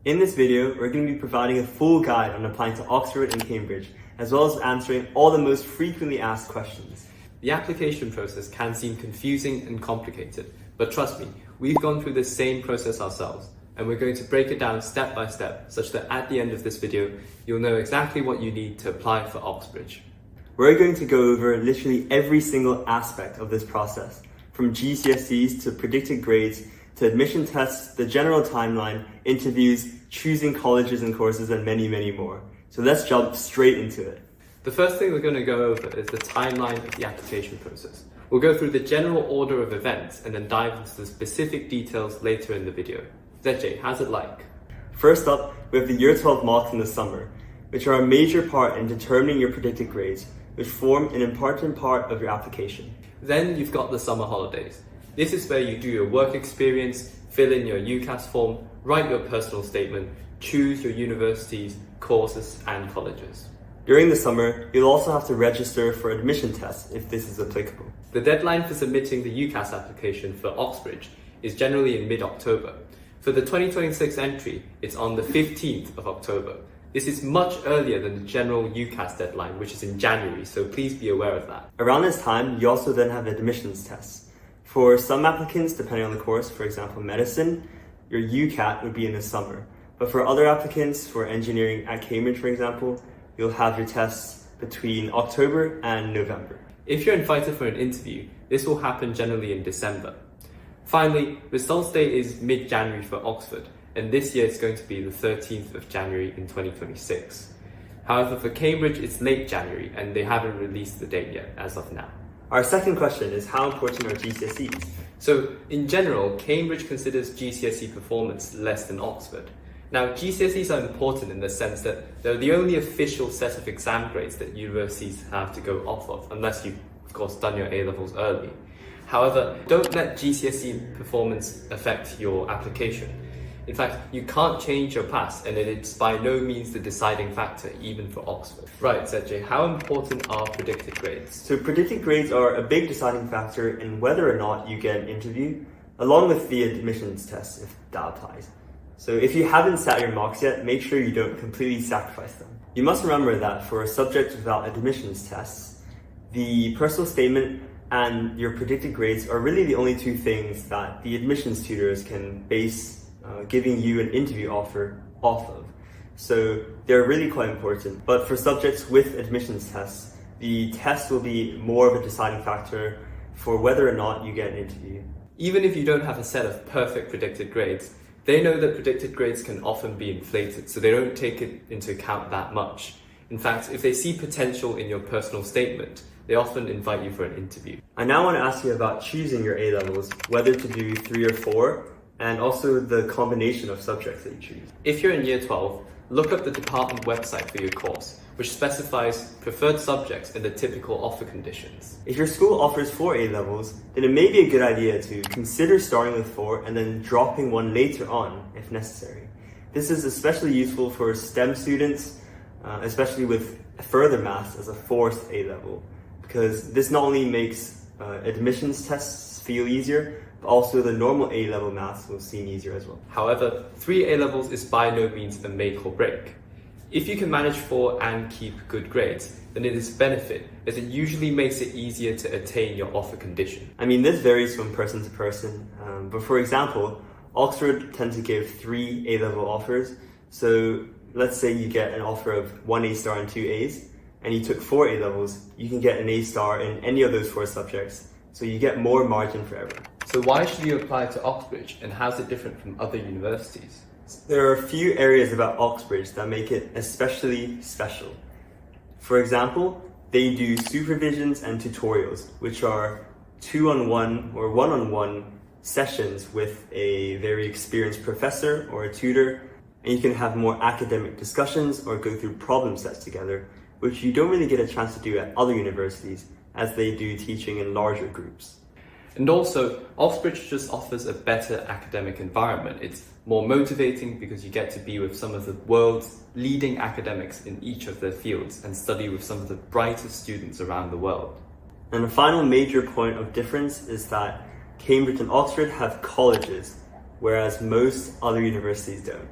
In this video, we're going to be providing a full guide on applying to Oxford and Cambridge, as well as answering all the most frequently asked questions. The application process can seem confusing and complicated, but trust me, we've gone through the same process ourselves, and we're going to break it down step by step, such that at the end of this video, you'll know exactly what you need to apply for Oxbridge. We're going to go over literally every single aspect of this process, from GCSEs to predicted grades, to admission tests, the general timeline, interviews, choosing colleges and courses, and many, many more. So let's jump straight into it. The first thing we're going to go over is the timeline of the application process. We'll go through the general order of events and then dive into the specific details later in the video. ZJ, how's it like? First up, we have the Year 12 mocks in the summer, which are a major part in determining your predicted grades, which form an important part of your application. Then you've got the summer holidays. This is where you do your work experience, fill in your UCAS form, write your personal statement, choose your universities, courses, and colleges. During the summer, you'll also have to register for admission tests if this is applicable. The deadline for submitting the UCAS application for Oxbridge is generally in mid-October. For the 2026 entry, it's on the 15th of October. This is much earlier than the general UCAS deadline, which is in January, so please be aware of that. Around this time, you also then have admissions tests. For some applicants, depending on the course, for example, medicine, your UCAT would be in the summer. But for other applicants, for engineering at Cambridge, for example, you'll have your tests between October and November. If you're invited for an interview, this will happen generally in December. Finally, results day is mid-January for Oxford, and this year it's going to be the 13th of January in 2026. However, for Cambridge, it's late January, and they haven't released the date yet as of now. Our second question is, how important are GCSEs? So, in general, Cambridge considers GCSE performance less than Oxford. Now, GCSEs are important in the sense that they're the only official set of exam grades that universities have to go off of, unless you've, of course, done your A-levels early. However, don't let GCSE performance affect your application. In fact, you can't change your pass, and it's by no means the deciding factor, even for Oxford. Right, ZJ, how important are predicted grades? So predicted grades are a big deciding factor in whether or not you get an interview, along with the admissions test, if that applies. So if you haven't sat your mocks yet, make sure you don't completely sacrifice them. You must remember that for a subject without admissions tests, the personal statement and your predicted grades are really the only two things that the admissions tutors can base giving you an interview offer off of. So they're really quite important. But for subjects with admissions tests, the test will be more of a deciding factor for whether or not you get an interview. Even if you don't have a set of perfect predicted grades, they know that predicted grades can often be inflated, so they don't take it into account that much. In fact, if they see potential in your personal statement, they often invite you for an interview. I now want to ask you about choosing your A-levels, whether to do 3 or 4, and also the combination of subjects that you choose. If you're in Year 12, look up the department website for your course, which specifies preferred subjects and the typical offer conditions. If your school offers 4 A-levels, then it may be a good idea to consider starting with 4 and then dropping one later on if necessary. This is especially useful for STEM students, especially with further maths as a 4th A-level, because this not only makes admissions tests feel easier, but also the normal A-level maths will seem easier as well. However, 3 A-levels is by no means a make or break. If you can manage 4 and keep good grades, then it is a benefit, as it usually makes it easier to attain your offer condition. I mean, this varies from person to person, but for example, Oxford tends to give 3 A-level offers. So let's say you get an offer of 1 A star and 2 A's, and you took 4 A-levels, you can get an A star in any of those 4 subjects, so you get more margin for error. So why should you apply to Oxbridge, and how's it different from other universities? There are a few areas about Oxbridge that make it especially special. For example, they do supervisions and tutorials, which are 2-on-1 or 1-on-1 sessions with a very experienced professor or a tutor, and you can have more academic discussions or go through problem sets together, which you don't really get a chance to do at other universities, as they do teaching in larger groups. And also, Oxbridge just offers a better academic environment. It's more motivating because you get to be with some of the world's leading academics in each of their fields and study with some of the brightest students around the world. And the final major point of difference is that Cambridge and Oxford have colleges, whereas most other universities don't.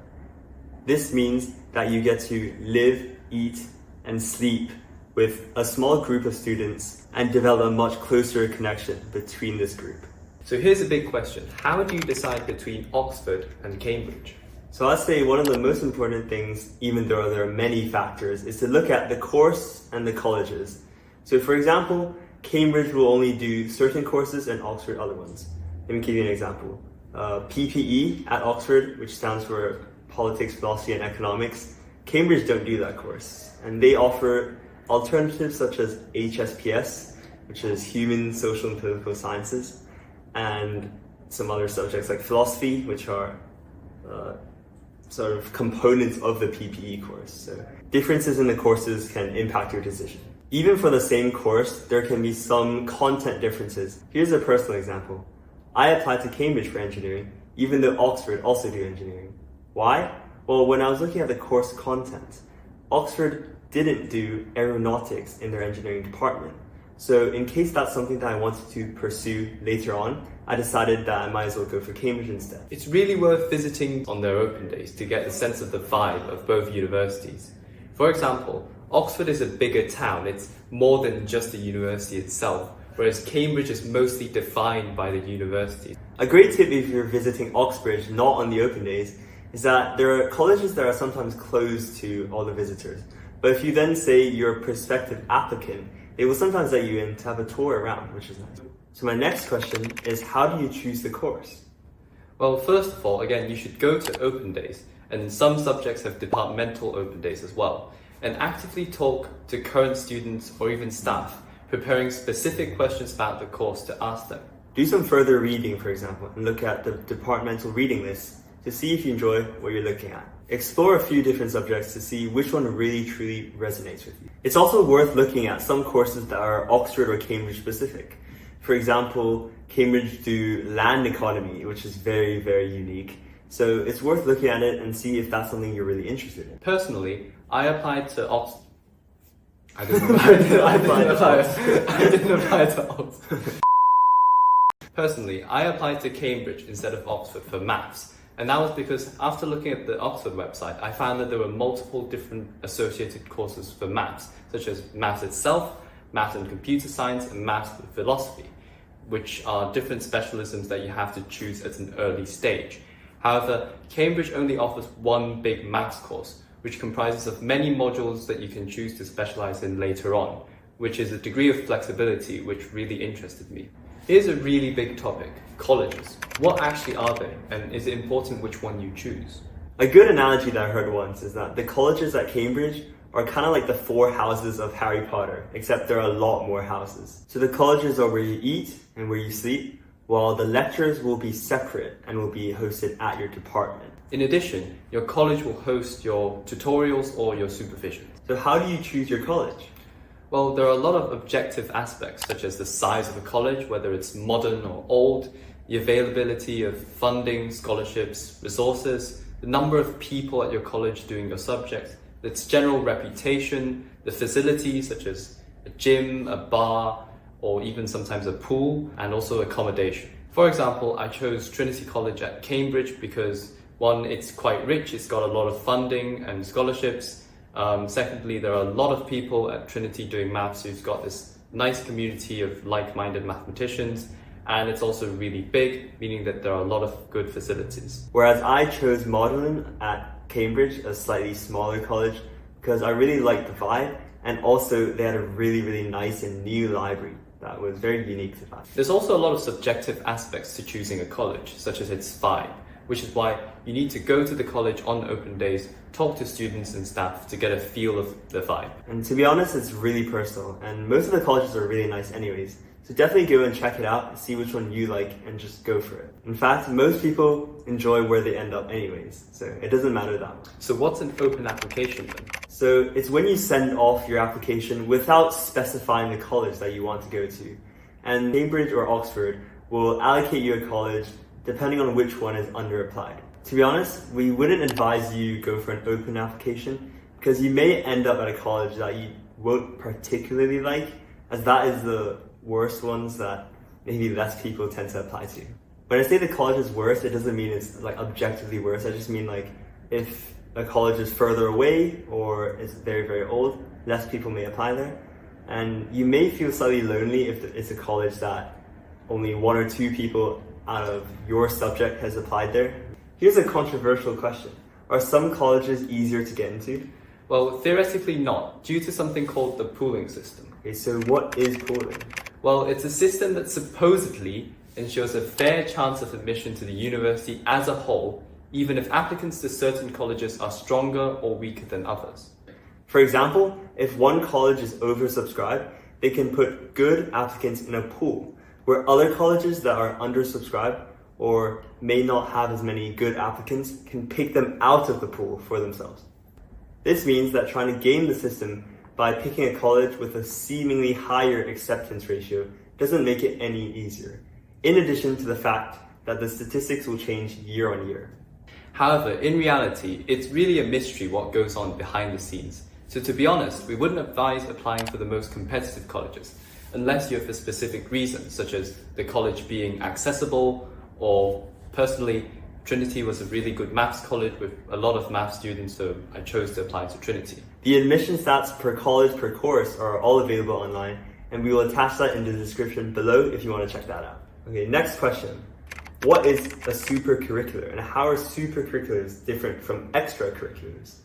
This means that you get to live, eat, and sleep with a small group of students and develop a much closer connection between this group. So here's a big question. How do you decide between Oxford and Cambridge? So I'd say one of the most important things, even though there are many factors, is to look at the course and the colleges. So for example, Cambridge will only do certain courses and Oxford other ones. Let me give you an example. PPE at Oxford, which stands for Politics, Philosophy and Economics, Cambridge don't do that course. And they offer alternatives such as HSPS, which is Human, Social and Political Sciences, and some other subjects like philosophy, which are sort of components of the PPE course. So differences in the courses can impact your decision. Even for the same course, there can be some content differences. Here's a personal example. I applied to Cambridge for engineering, even though Oxford also do engineering. Why? Well, when I was looking at the course content, Oxford didn't do aeronautics in their engineering department. So in case that's something that I wanted to pursue later on, I decided that I might as well go for Cambridge instead. It's really worth visiting on their open days to get a sense of the vibe of both universities. For example, Oxford is a bigger town. It's more than just the university itself, whereas Cambridge is mostly defined by the university. A great tip if you're visiting Oxbridge not on the open days is that there are colleges that are sometimes closed to all the visitors. But if you then say you're a prospective applicant, they will sometimes let you in to have a tour around, which is nice. So my next question is, how do you choose the course? Well, first of all, again, you should go to open days, and some subjects have departmental open days as well, and actively talk to current students or even staff, preparing specific questions about the course to ask them. Do some further reading, for example, and look at the departmental reading list to see if you enjoy what you're looking at. Explore a few different subjects to see which one really truly resonates with you. It's also worth looking at some courses that are Oxford or Cambridge specific. For example, Cambridge do land economy, which is very, very unique. So it's worth looking at it and see if that's something you're really interested in. Personally, I applied to Oxford. I didn't apply to Oxford. Personally, I applied to Cambridge instead of Oxford for maths. And that was because after looking at the Oxford website, I found that there were multiple different associated courses for maths, such as maths itself, maths and computer science, and maths and philosophy, which are different specialisms that you have to choose at an early stage. However, Cambridge only offers one big maths course, which comprises of many modules that you can choose to specialize in later on, which is a degree of flexibility which really interested me. Here's a really big topic, colleges. What actually are they, and is it important which one you choose? A good analogy that I heard once is that the colleges at Cambridge are kind of like the 4 houses of Harry Potter, except there are a lot more houses. So the colleges are where you eat and where you sleep, while the lectures will be separate and will be hosted at your department. In addition, your college will host your tutorials or your supervision. So how do you choose your college? Well, there are a lot of objective aspects, such as the size of a college, whether it's modern or old, the availability of funding, scholarships, resources, the number of people at your college doing your subject, its general reputation, the facilities such as a gym, a bar, or even sometimes a pool, and also accommodation. For example, I chose Trinity College at Cambridge because one, it's quite rich, it's got a lot of funding and scholarships. Secondly, there are a lot of people at Trinity doing maths who've got this nice community of like-minded mathematicians, and it's also really big, meaning that there are a lot of good facilities. Whereas I chose Magdalen at Cambridge, a slightly smaller college, because I really liked the vibe, and also they had a really, really nice and new library that was very unique to that. There's also a lot of subjective aspects to choosing a college, such as its vibe, which is why you need to go to the college on open days, talk to students and staff to get a feel of the vibe. And to be honest, it's really personal, and most of the colleges are really nice anyways. So definitely go and check it out, see which one you like, and just go for it. In fact, most people enjoy where they end up anyways, so it doesn't matter that much. So what's an open application then? So it's when you send off your application without specifying the college that you want to go to. And Cambridge or Oxford will allocate you a college depending on which one is under-applied. To be honest, we wouldn't advise you go for an open application because you may end up at a college that you won't particularly like, as that is the worst ones that maybe less people tend to apply to. When I say the college is worse, it doesn't mean it's like objectively worse. I just mean like if a college is further away or is very, very old, less people may apply there. And you may feel slightly lonely if it's a college that only 1 or 2 people out of your subject has applied there. Here's a controversial question. Are some colleges easier to get into? Well, theoretically not, due to something called the pooling system. Okay, so what is pooling? Well, it's a system that supposedly ensures a fair chance of admission to the university as a whole, even if applicants to certain colleges are stronger or weaker than others. For example, if one college is oversubscribed, they can put good applicants in a pool, where other colleges that are undersubscribed or may not have as many good applicants can pick them out of the pool for themselves. This means that trying to game the system by picking a college with a seemingly higher acceptance ratio doesn't make it any easier, in addition to the fact that the statistics will change year on year. However, in reality, it's really a mystery what goes on behind the scenes. So to be honest, we wouldn't advise applying for the most competitive colleges, unless you have a specific reason, such as the college being accessible, or personally, Trinity was a really good maths college with a lot of maths students, so I chose to apply to Trinity. The admission stats per college per course are all available online, and we will attach that in the description below if you want to check that out. Okay, next question. What is a supercurricular, and how are supercurriculars different from extracurriculars?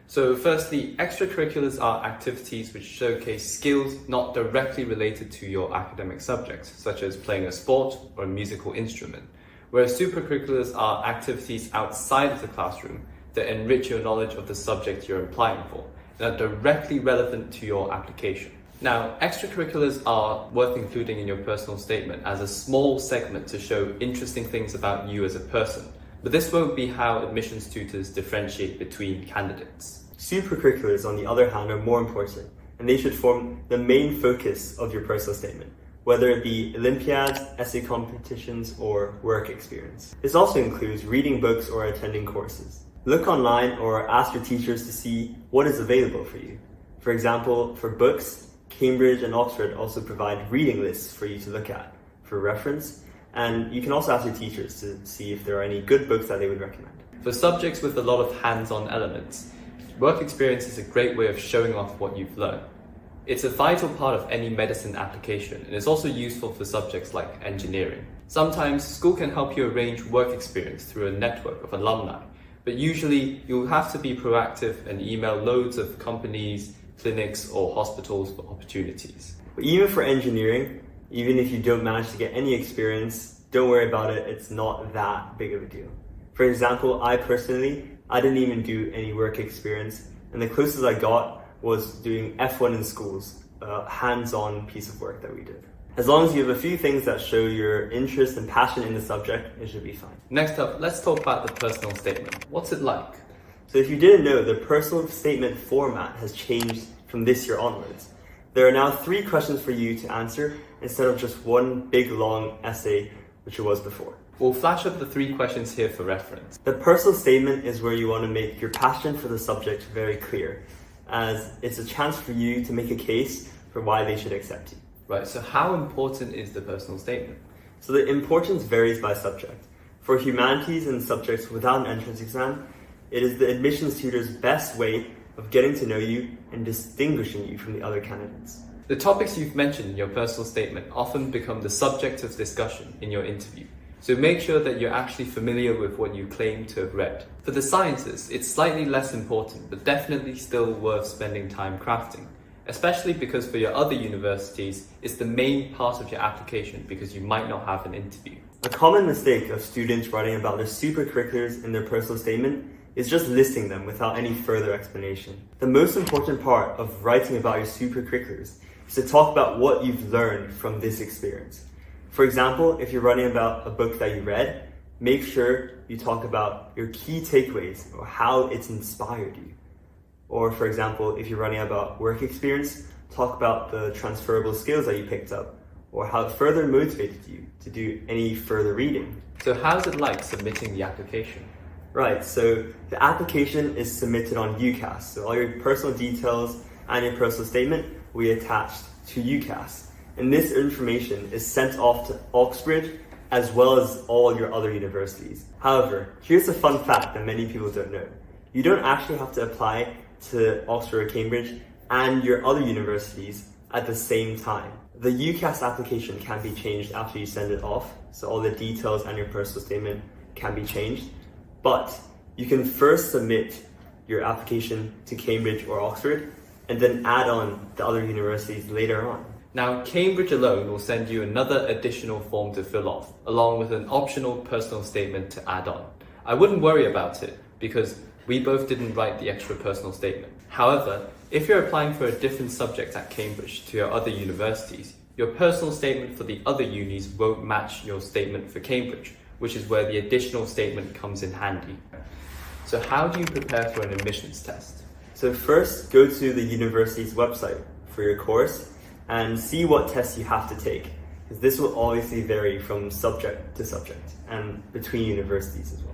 So firstly, extracurriculars are activities which showcase skills not directly related to your academic subjects, such as playing a sport or a musical instrument, whereas supercurriculars are activities outside of the classroom that enrich your knowledge of the subject you're applying for and are directly relevant to your application. Now, extracurriculars are worth including in your personal statement as a small segment to show interesting things about you as a person, but this won't be how admissions tutors differentiate between candidates. Supercurriculars, on the other hand, are more important, and they should form the main focus of your personal statement, whether it be Olympiads, essay competitions, or work experience. This also includes reading books or attending courses. Look online or ask your teachers to see what is available for you. For example, for books, Cambridge and Oxford also provide reading lists for you to look at for reference, and you can also ask your teachers to see if there are any good books that they would recommend. For subjects with a lot of hands-on elements, work experience is a great way of showing off what you've learned. It's a vital part of any medicine application, and it's also useful for subjects like engineering. Sometimes school can help you arrange work experience through a network of alumni, but usually you'll have to be proactive and email loads of companies, clinics, or hospitals for opportunities. But even for engineering, even if you don't manage to get any experience, don't worry about it, it's not that big of a deal. For example, I didn't even do any work experience, and the closest I got was doing F1 in schools, a hands-on piece of work that we did. As long as you have a few things that show your interest and passion in the subject, it should be fine. Next up, let's talk about the personal statement. What's it like? So if you didn't know, the personal statement format has changed from this year onwards. There are now 3 questions for you to answer instead of just one big long essay, which it was before. We'll flash up the 3 questions here for reference. The personal statement is where you want to make your passion for the subject very clear, as it's a chance for you to make a case for why they should accept you. Right, so how important is the personal statement? So the importance varies by subject. For humanities and subjects without an entrance exam, it is the admissions tutor's best way of getting to know you and distinguishing you from the other candidates. The topics you've mentioned in your personal statement often become the subject of discussion in your interview, so make sure that you're actually familiar with what you claim to have read. For the sciences, it's slightly less important, but definitely still worth spending time crafting, especially because for your other universities, it's the main part of your application because you might not have an interview. A common mistake of students writing about their supercurriculars in their personal statement is just listing them without any further explanation. The most important part of writing about your supercurriculars is to talk about what you've learned from this experience. For example, if you're writing about a book that you read, make sure you talk about your key takeaways or how it's inspired you. Or for example, if you're writing about work experience, talk about the transferable skills that you picked up or how it further motivated you to do any further reading. So how's it like submitting the application? Right, so the application is submitted on UCAS. So all your personal details and your personal statement will be attached to UCAS. And this information is sent off to Oxbridge as well as all your other universities. However, here's a fun fact that many people don't know. You don't actually have to apply to Oxford or Cambridge and your other universities at the same time. The UCAS application can be changed after you send it off, so all the details and your personal statement can be changed. But you can first submit your application to Cambridge or Oxford and then add on the other universities later on. Now, Cambridge alone will send you another additional form to fill off, along with an optional personal statement to add on. I wouldn't worry about it because we both didn't write the extra personal statement. However, if you're applying for a different subject at Cambridge to your other universities, your personal statement for the other unis won't match your statement for Cambridge, which is where the additional statement comes in handy. So how do you prepare for an admissions test? So first, go to the university's website for your course and see what tests you have to take, because this will obviously vary from subject to subject and between universities as well.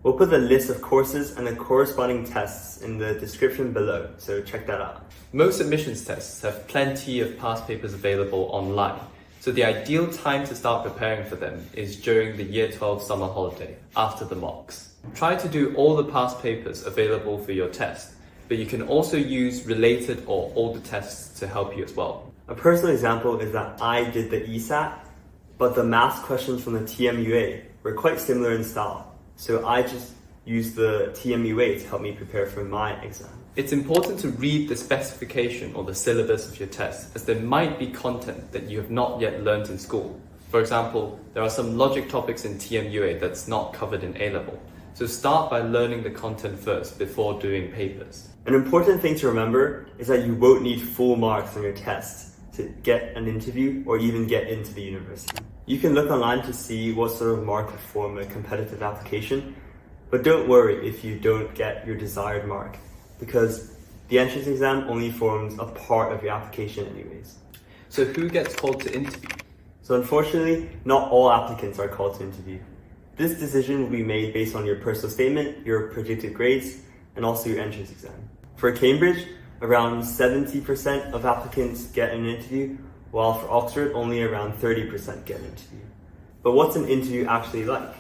We'll put the list of courses and the corresponding tests in the description below, so check that out. Most admissions tests have plenty of past papers available online, so the ideal time to start preparing for them is during the Year 12 summer holiday, after the mocks. Try to do all the past papers available for your test, but you can also use related or older tests to help you as well. A personal example is that I did the ESAT, but the maths questions from the TMUA were quite similar in style. So I just used the TMUA to help me prepare for my exam. It's important to read the specification or the syllabus of your test, as there might be content that you have not yet learned in school. For example, there are some logic topics in TMUA that's not covered in A-level. So start by learning the content first before doing papers. An important thing to remember is that you won't need full marks on your tests to get an interview or even get into the university. You can look online to see what sort of mark would form a competitive application, but don't worry if you don't get your desired mark, because the entrance exam only forms a part of your application anyways. So who gets called to interview? So unfortunately, not all applicants are called to interview. This decision will be made based on your personal statement, your predicted grades, and also your entrance exam. For Cambridge, around 70% of applicants get an interview, while for Oxford, only around 30% get an interview. But what's an interview actually like?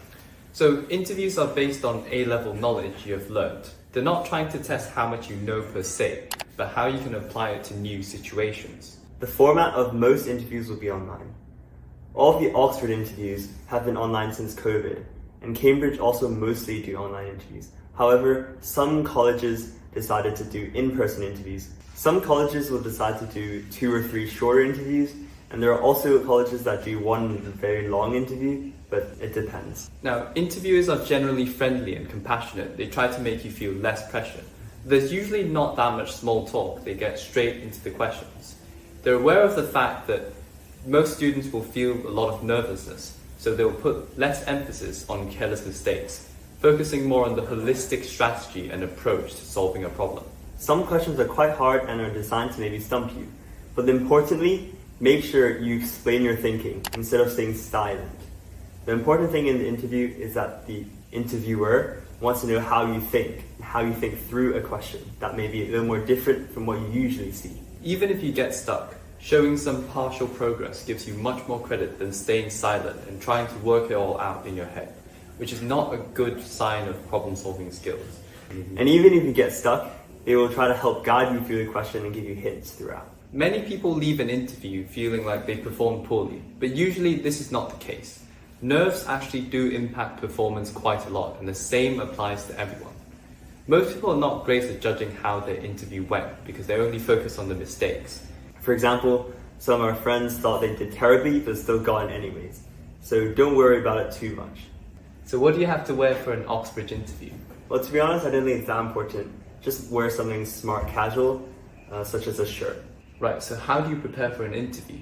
So interviews are based on A-level knowledge you have learned. They're not trying to test how much you know per se, but how you can apply it to new situations. The format of most interviews will be online. All of the Oxford interviews have been online since COVID, and Cambridge also mostly do online interviews. However, some colleges decided to do in-person interviews. Some colleges will decide to do 2 or 3 shorter interviews, and there are also colleges that do one very long interview, but it depends. Now, interviewers are generally friendly and compassionate. They try to make you feel less pressure. There's usually not that much small talk. They get straight into the questions. They're aware of the fact that most students will feel a lot of nervousness, so they'll put less emphasis on careless mistakes, focusing more on the holistic strategy and approach to solving a problem. Some questions are quite hard and are designed to maybe stump you, but importantly, make sure you explain your thinking instead of staying silent. The important thing in the interview is that the interviewer wants to know how you think through a question that may be a little more different from what you usually see. Even if you get stuck, showing some partial progress gives you much more credit than staying silent and trying to work it all out in your head, which is not a good sign of problem-solving skills. And even if you get stuck, they will try to help guide you through the question and give you hints throughout. Many people leave an interview feeling like they performed poorly, but usually this is not the case. Nerves actually do impact performance quite a lot, and the same applies to everyone. Most people are not great at judging how their interview went because they only focus on the mistakes. For example, some of our friends thought they did terribly but still got in anyways. So don't worry about it too much. So what do you have to wear for an Oxbridge interview? Well, to be honest, I don't think it's that important. Just wear something smart casual, such as a shirt. Right, so how do you prepare for an interview?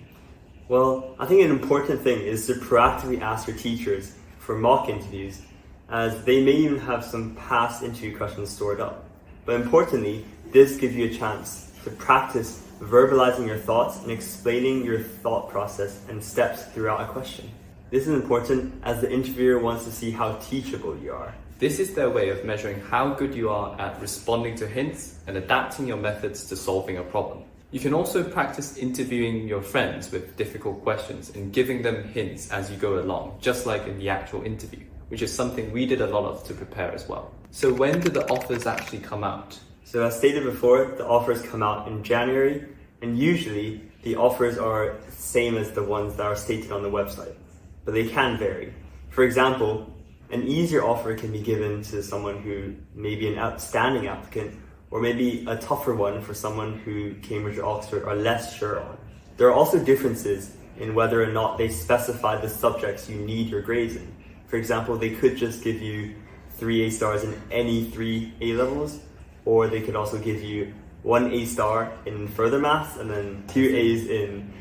Well, I think an important thing is to proactively ask your teachers for mock interviews, as they may even have some past interview questions stored up. But importantly, this gives you a chance to practice verbalizing your thoughts and explaining your thought process and steps throughout a question. This is important as the interviewer wants to see how teachable you are. This is their way of measuring how good you are at responding to hints and adapting your methods to solving a problem. You can also practice interviewing your friends with difficult questions and giving them hints as you go along, just like in the actual interview, which is something we did a lot of to prepare as well. So when do the offers actually come out? So as stated before, the offers come out in January, and usually the offers are the same as the ones that are stated on the website, but they can vary. For example, an easier offer can be given to someone who may be an outstanding applicant, or maybe a tougher one for someone who Cambridge or Oxford are less sure on. There are also differences in whether or not they specify the subjects you need your grades in. For example, they could just give you 3 A stars in any 3 A levels, or they could also give you 1 A star in further maths and then 2 A's in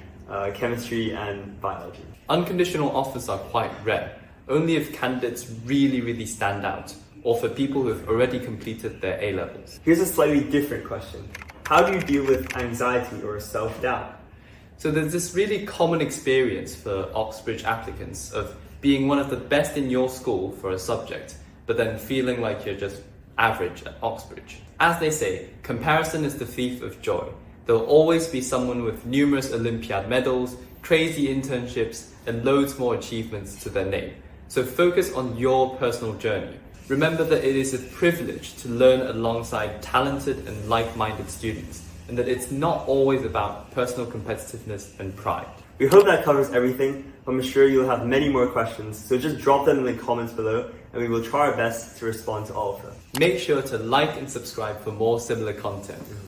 chemistry and biology. Unconditional offers are quite rare, only if candidates really stand out, or for people who have already completed their A levels. Here's a slightly different question. How do you deal with anxiety or self-doubt? So there's this really common experience for Oxbridge applicants of being one of the best in your school for a subject, but then feeling like you're just average at Oxbridge. As they say, comparison is the thief of joy. There'll always be someone with numerous Olympiad medals, crazy internships, and loads more achievements to their name. So focus on your personal journey. Remember that it is a privilege to learn alongside talented and like-minded students, and that it's not always about personal competitiveness and pride. We hope that covers everything. I'm sure you'll have many more questions, so just drop them in the comments below and we will try our best to respond to all of them. Make sure to like and subscribe for more similar content.